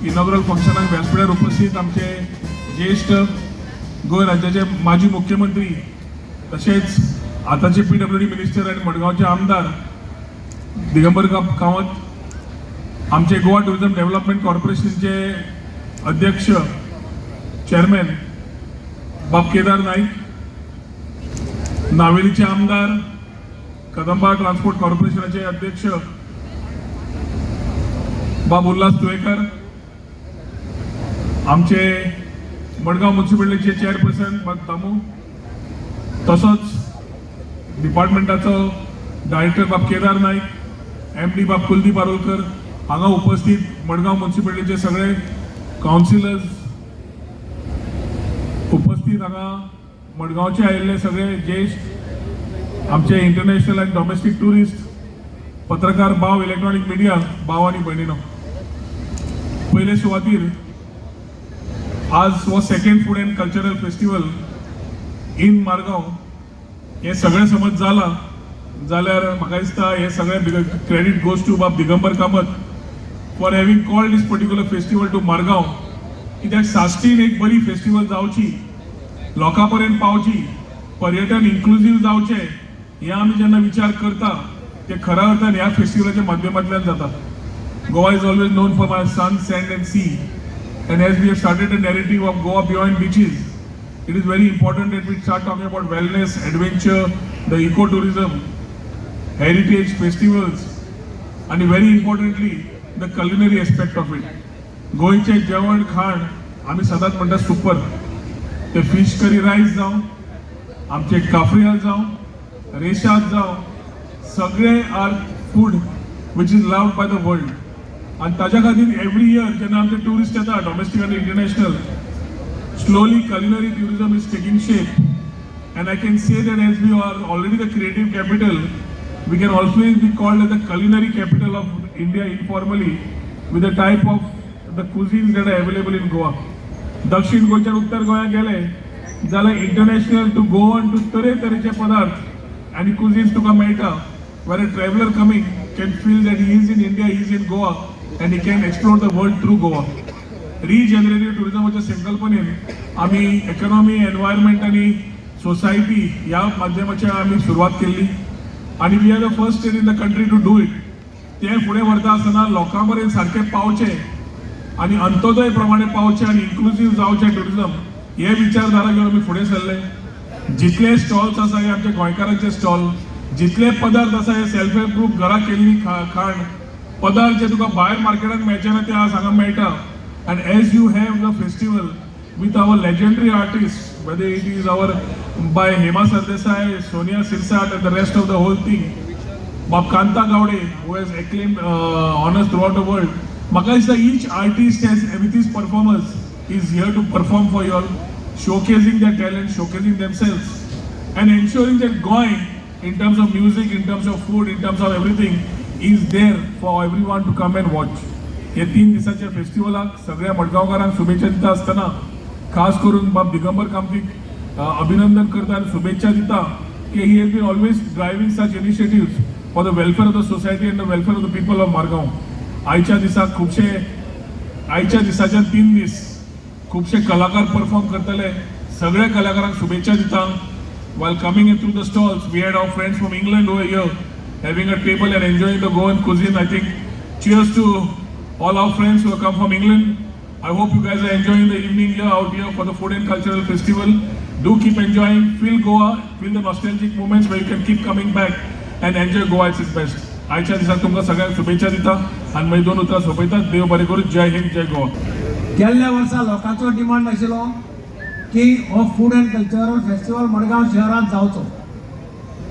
Inaugural फंक्शनाक व्यासपीठार उपस्थित आमचे ज्येष्ठ गोंय राज्याचे माजी मुख्यमंत्री तसेच आताचे PWD मिनिस्टर आणि मडगावचे आमदार दिगंबर कामत, आमचे गोवा टुरिझम डेव्हलपमेंट कॉर्पोरेशनचे अध्यक्ष चेअरमॅन बाब केदार नाईक, नावेलीचे आमदार, कदंबा ट्रान्सपोर्ट कॉर्पोरेशनचे अध्यक्ष बाब उल्हास तुळेकर, आमचे मडगाव म्युनिसिपालिटीचे चेअरपर्सन बाब दामू, तसंच डिपार्टमेंटाचो डायरेक्टर बाब केदार नाईक, MD बाब कुलदीप आरोलकर हांगा उपस्थित मडगाव म्युनिसिपालिटीचे सगळे काउन्सिलर्स उपस्थित हांगा मडगावचे आयिल्ले सगळे ज्येष्ठ आमचे इंटरनॅशनल आनी डोमेस्टीक टुरिस्ट, पत्रकार भाव, इलेक्ट्रॉनिक मीडिया भाव आणि भयणीनो, पहिले सुवातीर आज हो second food and cultural festival in Margao हे सगळे समज जाला जाल्यार म्हाका दिसता हे सगळे credit goes to Bab Digambar Kamat for having called this particular festival to Margao, कित्याक साश्टीन एक बरी फेस्टिवल जावची, लोकां पर्यंत पावची, पर्यटन इन्क्लुझिव्ह जावचे हे आमी जेन्ना विचार करता ते खऱ्या अर्थान ह्या फेस्टिवलाच्या माध्यमांतल्यान जाता. Goa is always known for my sun, sand and sea, and as we have started a narrative of Goa beyond beaches, it is very important that we start talking about wellness, adventure, the ecotourism, heritage festivals, and very importantly the culinary aspect of it. गोंयचे जेवण खाण आमी सदांच म्हणटा super, ते fish curry रायस जावं, आमचे काफ्रियाल जावं, रेशाद जावं, सगळे are food which is loved by the world. आणि ताज्या खातीर एवरी इयर जेन्ना आमचे टुरिस्ट येता डोमेस्टीक आनी international, slowly culinary tourism is taking shape, and I can say that as we are already the creative capital, we can always be called as the culinary capital of India informally with the type of the cuisines that are available in Goa. दक्षिण गोंयच्या उत्तर गोंयांत गेले जाल्यार international to Goan to तरेतरेचे पदार्थ आनी cuisines तुका मेळटा, where a traveler coming can feel that he is in India, he is in Goa, and he can explore the world through Goa. Regenerative tourismच्या संकल्पनेन आम्ही इकॉनॉमी, एन्व्हायरमेंट आणि society या माध्यमाच्या आम्ही सुरुवात केली आणि we are the first state in the country to do it. ते फुडें व्हरता आसतना लोकां पर्यंत सारखे पावचे आणि अंत्योदय प्रमाणे पावचे आणि इन्क्लुझिव्ह जावचे टुरिझम हे विचारधारा घेऊन आम्ही फुडें सरले. जितले स्टॉल्स आसा हे आमचे गोंयकारांचे स्टॉल, जितले पदार्थ आसा हे सेल्फ हेल्प ग्रुप घरा केल्ली खाण पदार्थ जे तुका भायर मार्केटात मेळचे ना ते आज हांगा मेळटा. And as you have the festival with our legendary artist, whether it is our by Hema Sardesai, Sonia Sirsat and the rest of the whole thing, Bab Kanta Gowde who has acclaimed honors throughout the world. Maka is that each artist has with his performers is here to perform for you all, showcasing their talent, showcasing themselves and ensuring that Goa in terms of music, in terms of food, in terms of everything is there for everyone to come and watch. हे 3 दिवसाच्या फेस्टिवलाक सगळ्या मडगावकारांक शुभेच्छा दिता असताना खास करून बाब दिगंबर कामतीक अभिनंदन करता आणि शुभेच्छा दिता की he has been always driving such initiatives for the welfare of the society and the welfare of the people of Margao. आयच्या दिसाक आयच्या दिसाच्या 3 दीस खूपशे कलाकार परफॉर्म करतले, सगळ्या कलाकारांक शुभेच्छा दिता. While coming in through the stalls, we had our friends from England over here having a table and enjoying the Goan cuisine. I think cheers to all our friends who have come from England. I hope you guys are enjoying the evening here out here for the Food and Cultural Festival. Do keep enjoying, feel Goa, feel the nostalgic moments where you can keep coming back and enjoy Goa at its best. आयच्या दिसाक तुमकां सगळ्यांक शुभेच्छा दिता आनी मागीर 2 उतरां सोंपयतात. देव बरें करूं. जय हिंद, जय गोवा. गेल्ल्या वर्सा लोकांचो डिमांड आशिल्लो की हो food and cultural festival Madgaon शहरात जावचो.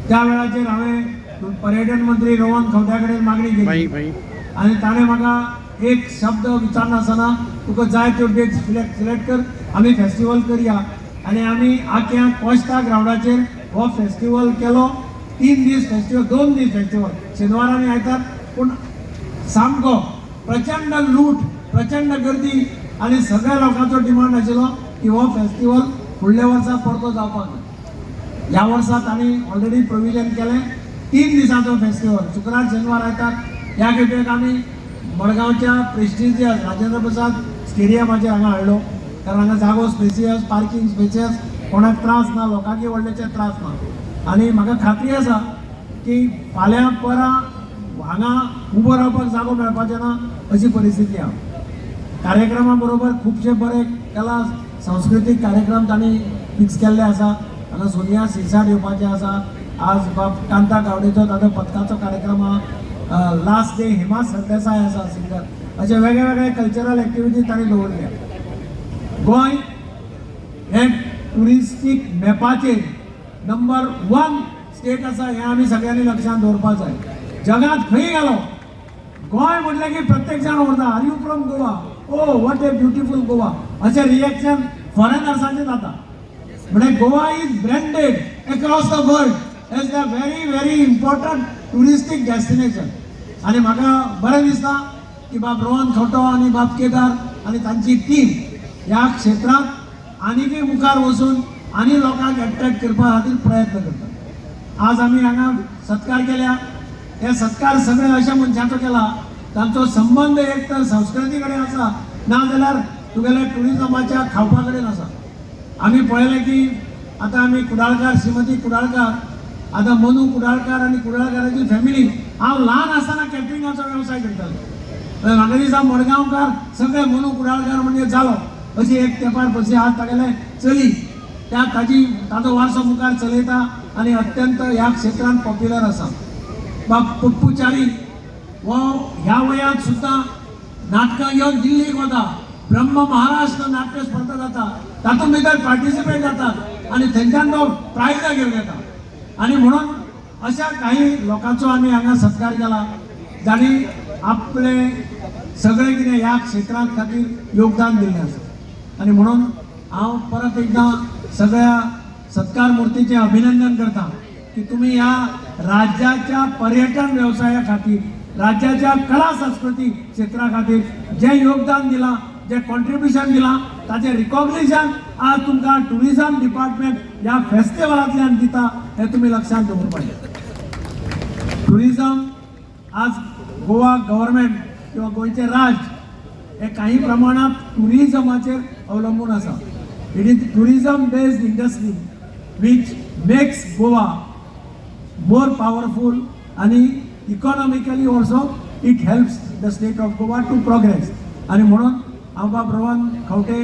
त्या वेळाचेर हांवें पर्यटन मंत्री रोहन खंवट्या कडेन मागणी केली आणि ताणें म्हाका एक शब्द विचारनासतना तुका जाय त्यो डेट सिलेक्ट कर, आमी फेस्टिवल करया. आनी आमी आख्या कोस्ता ग्राउंडाचेर हो फेस्टिवल केलो. 3 दीस फेस्टिवल, 2 दीस फेस्टिवल, शेनवार आनी आयतार. पूण सामको प्रचंड लूट, प्रचंड गर्दी आनी सगळ्या लोकांचो डिमांड आशिल्लो की हो फेस्टिवल फुडल्या वर्सा परतो जावपाक जाय. ह्या वर्सा तांणी ऑलरेडी प्रोविजन केलें 3 दिसांचो फेस्टिवल, शुक्रार शेनवार आयतार. ह्या खेपेक आमी मडगांवच्या प्रेस्टिजियस राजेंद्र प्रसाद स्टेडियमाचेर हांगा हाडलो, कारण हांगा जागो स्पेसियस, पार्किंग स्पेसियस, कोणाक त्रास ना, लोकांकी व्हडलेचे त्रास ना. आनी म्हाका खात्री आसा की फाल्यां परां हांगा उबो रावपाक जागो मेळपाचें ना अशी परिस्थिती आहा. कार्यक्रमा बरोबर खुबशे बरे कला सांस्कृतीक कार्यक्रम तांणी फिक्स केल्ले आसा. हांगा सोनिया सिरसाट येवपाचें आसा. आज बाब कांता गावडेचो ताचो पथकाचो कार्यक्रम आहा. लास्ट डे हेमा सरदेसाय आसा सिंगर. अशे वेगळे वेगळे कल्चरल एक्टिविटी तांणी दवरल्या. गोंय हे टुरिस्टीक मॅपाचेर नंबर 1 स्टेट आसा हें आमी सगळ्यांनी लक्षांत दवरपाक जाय. जगांत खंय गेलो गोंय म्हटलें की प्रत्येक जाण उरता, are you from Goa, oh what a beautiful Goa, अशें रिएक्शन फॉरेनर्सांचें जाता. म्हणजे Goa is branded across the world as the very important touristic destination. आनी म्हाका बरें दिसता की बाब रोहन खंवटो आनी बाब केदार आनी तांची टीम ह्या क्षेत्रांत आनीकय मुखार वचून आनी लोकांक एट्रॅक्ट करपा खातीर प्रयत्न करतात. आज आमी हांगा सत्कार केल्या. हे सत्कार सगळे अशा मनशांचो केला तांचो संबंध एक तर संस्कृती कडेन आसा, ना जाल्यार तुगेल्या टुरिजमाच्या खावपा कडेन आसा. आमी पळयलें की आतां आमी कुडाळकार, श्रीमती कुडाळकार, आतां मनू कुडाळकार आनी कुडाळकाराची फॅमिली. हांव ल्हान आसतना कॅटरिंगाचो वेवसाय करतालो. म्हाका दिसता मडगांवकार सगळे मनू कुडाळकार म्हणजे जालो अशी एक तेंपार पयलीं आज तागेले चली ताजो वारसो मुखार चलयता आनी अत्यंत ह्या क्षेत्रांत पॉप्युलर आसा. बाब पप्पू च्यारी हो ह्या वयांत सुद्दां नाटकां घेवन दिल्लीक वता. ब्रह्म महाराष्ट्र नाट्य स्पर्धा जाता, तातूंत भितर पार्टिसिपेट जातात आनी थंयच्यान तो प्रायजां घेवन येता. आनी म्हणून अशा काही लोकांचो आमी हांगा सत्कार केला जाणी आपले सगळे कितें ह्या क्षेत्रांत खातीर योगदान दिल्लें आसा. आनी म्हणून हांव परत एकदां सगळ्या सत्कार मुर्तीचें अभिनंदन करता की तुमी ह्या राज्याच्या पर्यटन व्यवसाया खातीर, राज्याच्या कला संस्कृती क्षेत्रा खातीर जें योगदान दिलां, जें कॉन्ट्रिब्युशन दिलां, ताचें रिकॉग्निशन आज तुमकां टुरिझम डिपार्टमेंट ह्या फेस्टिवलांतल्यान दिता हें तुमी लक्षांत दवरपाचें. टुरिझम आज गोवा गव्हर्मेंट किंवा गोंयचें राज्य हे काही प्रमाणात टुरिझमाचेर अवलंबून आसा. It is tourism based industry which makes Goa more powerful and economically also it helps the state of Goa to progress. आणि म्हणून हांव बाब रोहन खंवटे,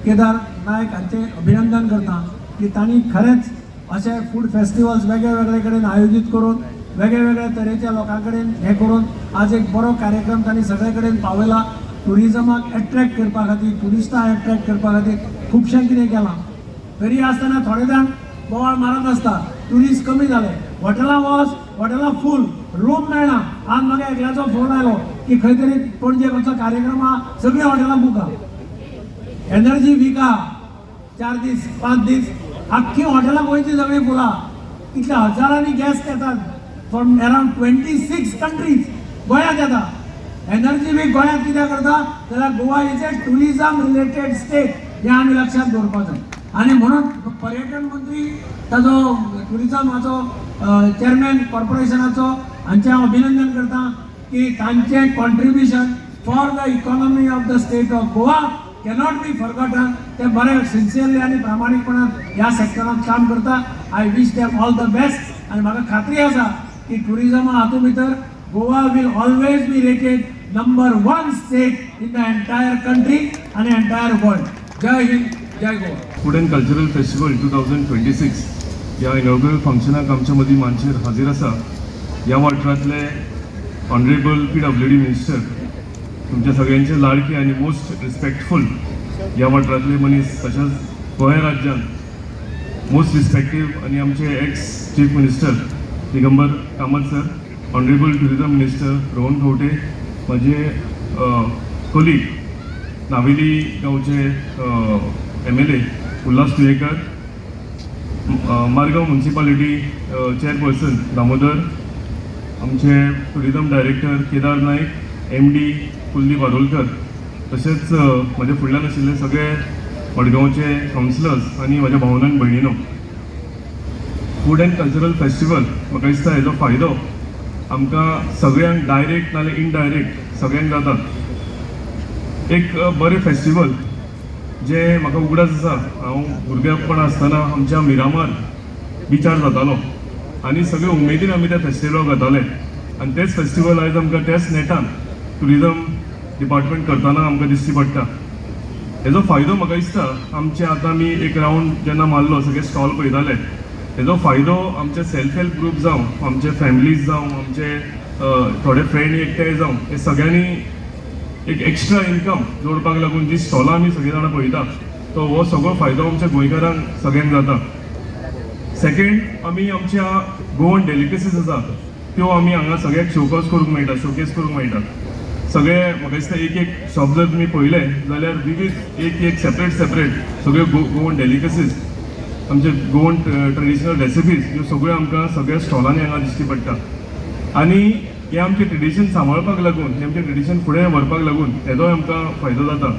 केदार नायक हांचे अभिनंदन करता की तांणी खरेंच अशे फूड फेस्टिवल्स वेगळे वेगळे कडेन आयोजीत करून वेगळे वेगळे तरेच्या लोकां कडेन हे करून आज एक बरो कार्यक्रम तांणी सगळे कडेन पावयला. टुरिझमाक एट्रॅक्ट करपा खातीर, टुरिस्टांक एट्रॅक्ट करपा खातीर खुबशें कितें केलां. तरी आसतना थोडे जाण बोवाळ मारत आसता टुरिस्ट कमी जाले, हॉटेलां वच, हॉटेलां फूल, रूम मेळना. आज म्हाका एकल्याचो फोन आयलो की खंय तरी पणजे खंयचो कार्यक्रम आहा, सगळीं हॉटेलां बूक आहा. एनर्जी वीक आहा, 4 दीस 5 दीस, आख्खी हॉटेलां गोंयची सगळीं फुला. कितल्या हजारांनी गॅस्ट येतात फ्रॉम अरावंड 26 कंट्रीज गोंयांत येता. एनर्जी वीक गोंयांत कितें करता जाल्यार Goa is a tourism related state हें आमी लक्षांत दवरपाक जाय. आनी म्हणून पर्यटन मंत्री ताजो टुरिझमाचो चेअरमॅन कॉर्पोरेशनाचो हांचें हांव अभिनंदन करता की तांचें contribution for the economy of the state of Goa cannot be forgotten. ते बरें सिन्सियरली आनी प्रामाणीकपणान ह्या सेक्टरांत काम करता. I wish them all the best. आनी म्हाका खात्री आसा की टुरिझमा हातूंत भितर Goa will always be rated number 1 state in the entire country आनी एंटायर वर्ल्ड. जय हिंद, जय Goa. Food and cultural festival 2026 ह्या इनॉग्रल फंक्शनाक आमच्या मदीं मानशेर हाजीर आसा ह्या वाठारांतले ऑनरेबल PWD मिनिस्टर, तुमच्या सगळ्यांचे लाडके आनी मोस्ट रिस्पेक्टफूल ह्या वाठारांतले मनीस, तशेंच गोंय राज्यांत मोस्ट रिस्पेक्टीव आनी आमचे ex chief minister Digambar Kamat sir, honourable tourism minister Rohan Khaunte, माझे कोलीग नावेली गांवचे MLA Ulhas Tuyekar, Margao municipality chairperson Damodar, आमचे tourism director Kedar Naik, MD Kuldeep Arolkar, तसेच माझ्या फुडल्यान आशिल्ले सगळे मडगांवचे कावन्सिलर्स आनी म्हाज्या भावनां आनी भयणीनो. फूड एंड कल्चरल फेस्टिवल म्हाका दिसता हेजो फायदो आमकां सगळ्यांक डायरेक्ट नाल्यार इनडायरेक्ट सगळ्यांक जाता. एक बरें फेस्टिवल जे म्हाका उगडास आसा, हांव भुरगेपणा आसतना आमच्या मिरामार बिचार जातालो आनी सगळे उमेदीन आमी त्या फेस्टिवलाक वताले. आनी तेच फेस्टिवल आयज आमकां त्याच नेटान टुरिझम डिपार्टमेंट करतना आमकां दिश्टी पडटा. हेजो फायदो म्हाका दिसता आमचे आतां आमी एक रावंड जेन्ना मारलो सगळे स्टॉल पळयताले, हेजो फायदो आमचे सेल्फ हेल्प ग्रूप जावं, आमचे फॅमिलीज जावं, आमचे थोडे फ्रेंड एकठांय जावं, हे सगळ्यांनी एक एक्स्ट्रा इनकम जोडपाक लागून जी स्टॉलां आमी सगळे जाणां पळयता तो हो सगळो फायदो आमच्या गोंयकारांक सगळ्यांक जाता. सेकेंड, आमी आमच्या गोवन डेलिकसीज आसा त्यो आमी हांगा सगळ्याक शोकेस करूंक मेळटा. सगळे म्हाका दिसता एक शॉप जर तुमी पळयले जाल्यार विविध एक सेपरेट सगळे गोवन डेलिकसीज, आमचे गोवन ट्रेडिशनल रेसिपीज ह्यो सगळ्यो आमकां सगळ्या स्टॉलांनी हांगा दिश्टी पडटा. आनी हे आमचे ट्रेडिशन सांबाळपाक लागून, हे आमचे ट्रेडिशन फुडें व्हरपाक लागून हेजोय आमकां फायदो जाता.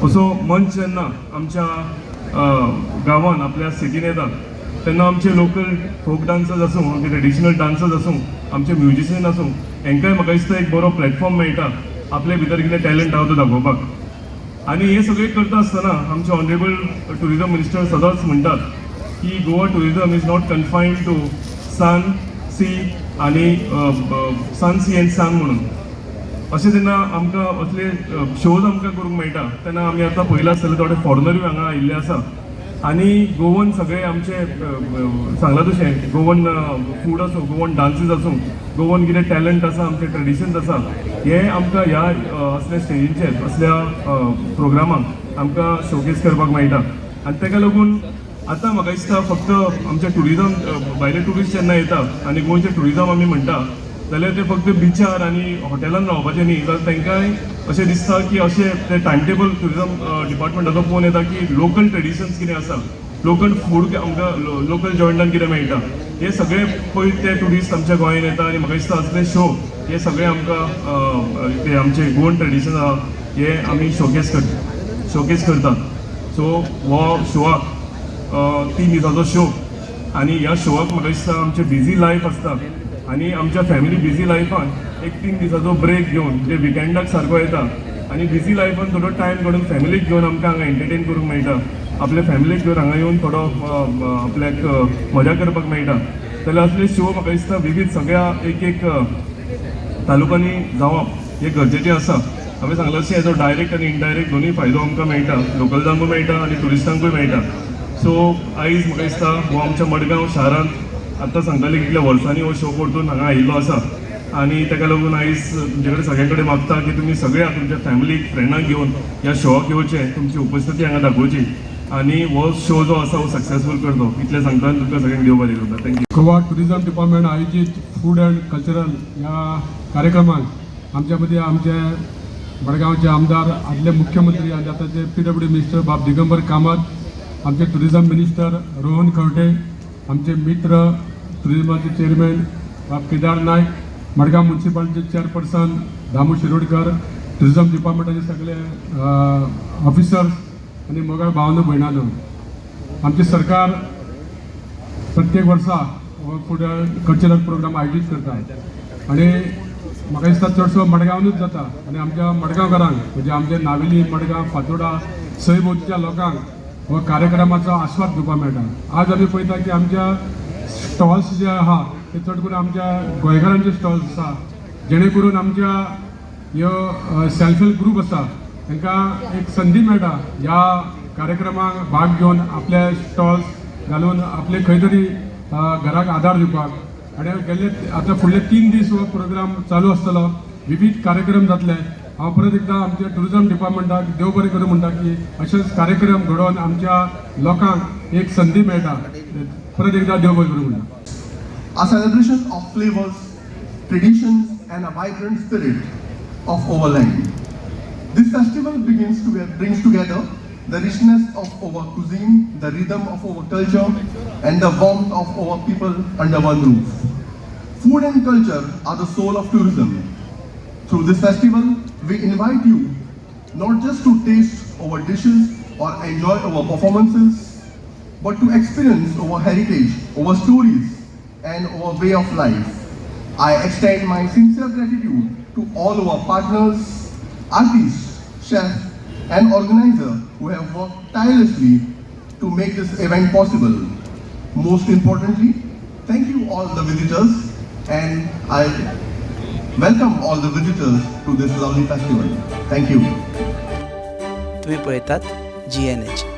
असो मंच जेन्ना आमच्या गांवांत आपल्या सिटीन येता तेन्ना आमचे लोकल फोक डान्सर्स आसूं, आमचे ट्रेडिशनल डान्सर्स आसूं, आमचे म्युजिशियन आसूं, हेंकाय म्हाका दिसता एक बरो प्लॅटफॉर्म मेळटा आपले भितर कितें टॅलंट आहा तो दाखोवपाक. आनी हे सगळें करता आसतना आमचे ऑनरेबल टुरिझम मिनिस्टर सदांच म्हणटात की Goa tourism is not confined to sun, sea आनी सन, सी एंड सन म्हणून. अशें जेन्ना आमकां असले शोज आमकां करूंक मेळटा तेन्ना आमी आतां पळयलां आसतलें थोडे फॉरेनरूय हांगा आयिल्ले आसा. आनी गोवन सगळे आमचे सांगलां तशें गोवन फूड आसूं, गोवन डान्सीस आसूं, गोवन कितें टॅलंट आसा, आमचे ट्रेडिशन्स आसा, हे आमकां ह्या असल्या स्टेजीचेर असल्या प्रोग्रामांक आमकां शोकेस करपाक मेळटा. आनी ताका लागून आतां म्हाका दिसता फक्त आमचे टुरिझम भायले ट्युरिस्ट जेन्ना येता आनी गोंयचे टुरिझम आमी म्हणटा जाल्यार ते फक्त बिचार आनी हॉटेलान रावपाचें न्ही, जाल्यार तांकांय अशें दिसता की अशें ते टायम टेबल टुरिझम डिपार्टमेंटाचो पळोवन येता की लोकल ट्रेडिशन्स कितें आसा, लोकल फूड आमकां लोकल जॉयंटान कितें मेळटा, हे सगळे पळय ते ट्युरिस्ट आमच्या गोंयांत येता. आनी म्हाका दिसता असले शो हे सगळे आमकां ते आमचे गोवन ट्रेडिशन आहा हे आमी शोकेस करतात. सो हो शोआक 3 दिसाचो शो आनी ह्या शोआक म्हाका दिसता आमचे बिजी लायफ आसता आनी आमच्या फॅमिली बिजी लायफान एक 3 दिसाचो ब्रेक घेवन जे विकेंडाक सारको येता आनी बिजी लायफान थोडो टायम काडून फॅमिलीक घेवन आमकां हांगा एंटरटेन करूंक मेळटा, आपल्या फॅमिलीक घेवन हांगा येवन थोडो आपल्याक मजा करपाक मेळटा. जाल्यार असले शो म्हाका दिसता विविध सगळ्या एक तालुकांनी जावप हे गरजेचें आसा. हांवें सांगलां अशें हेजो डायरेक्ट आनी इनडायरेक्ट दोनूय फायदो आमकां मेळटा, लोकल्सांकूय मेळटा आनी टुरिस्टांकूय मेळटा. सो आयज म्हाका दिसता हो आमच्या मडगांव शारांत आतां सांगताले कितल्या वर्सांनी हो शो परतून हांगा आयिल्लो आसा आनी ताका लागून आयज तुमचे कडेन सगळे कडेन मागता की तुमी सगळ्या तुमच्या फॅमिलीक फ्रेंडांक घेवन ह्या शोआक येवचें, तुमची उपस्थिती हांगा दाखोवची आनी हो शो जो आसा हो सक्सेसफूल करचो. इतलें सांगता आनी तुमकां सगळ्यांक देव बरें करता. थँक्यू. गोवा टुरिझम डिपार्टमेंट आयोजित फूड अँड कल्चरल ह्या कार्यक्रमात आमच्या मध्ये आमचे मडगावचे आमदार, आदले मुख्यमंत्री आनी आतांचे PWD मिनिस्टर बाब दिगंबर कामत, आमचे टुरिझम मिनिस्टर रोहन खंवटे, आमचे मित्र टुरिझमाचे चेअरमॅन बाब केदार नायक, मडगाव म्युनिसिपालिटीचे चेअरपर्सन दामू शिरोडकर, टुरिझम डिपार्टमेंटाचे सगळे ऑफिसर्स आनी मोगाळ भावनो भयणानो, आमचे सरकार प्रत्येक वर्सा फूड कल्चरल प्रोग्राम आयोजीत करता आनी म्हाका दिसता चडसो मडगांवूच जाता आनी आमच्या मडगांवकारांक म्हणजे आमचे नावेली, मडगांव, फातोर्डा सयभोवतीच्या लोकांक हो कार्यक्रमाचो आस्वाद घेवपाक मेळटा. आज आमी पळयता की आमच्या स्टॉल्स जे आहा ते चड करून आमच्या गोंयकारांचे स्टॉल्स आसा, जेणे करून आमच्या ह्यो सेल्फ हेल्प ग्रूप आसा तांकां एक संदी मेळटा ह्या कार्यक्रमाक भाग घेवन आपले स्टॉल्स घालून आपले खंय तरी घराक आदार दिवपाक. आनी गेल्ले आतां फुडले 3 दीस हो प्रोग्राम चालू आसतलो, विविध कार्यक्रम जातले. हांव परत एकदां आमच्या टुरिझम डिपार्टमेंटाक देव बरें करूं म्हणटा की अशेच कार्यक्रम घडोवन आमच्या लोकांक एक संदी मेळटा. परत एकदां देव बरें करूं म्हणटा. A celebration of flavors, traditions and a vibrant spirit of overland. This festival brings together the richness of our cuisine, the rhythm of our culture, and the warmth of our people under one roof. Food and culture are the soul of tourism. Through this festival, we invite you not just to taste our dishes or enjoy our performances, but to experience our heritage, our stories, and our way of life. I extend my sincere gratitude to all our partners, artists, chefs, and organizers who have worked tirelessly to make this event possible. Most importantly, thank you all the visitors, and I welcome all the visitors to this lovely festival. Thank you. तुम्ही पळयतात GNH.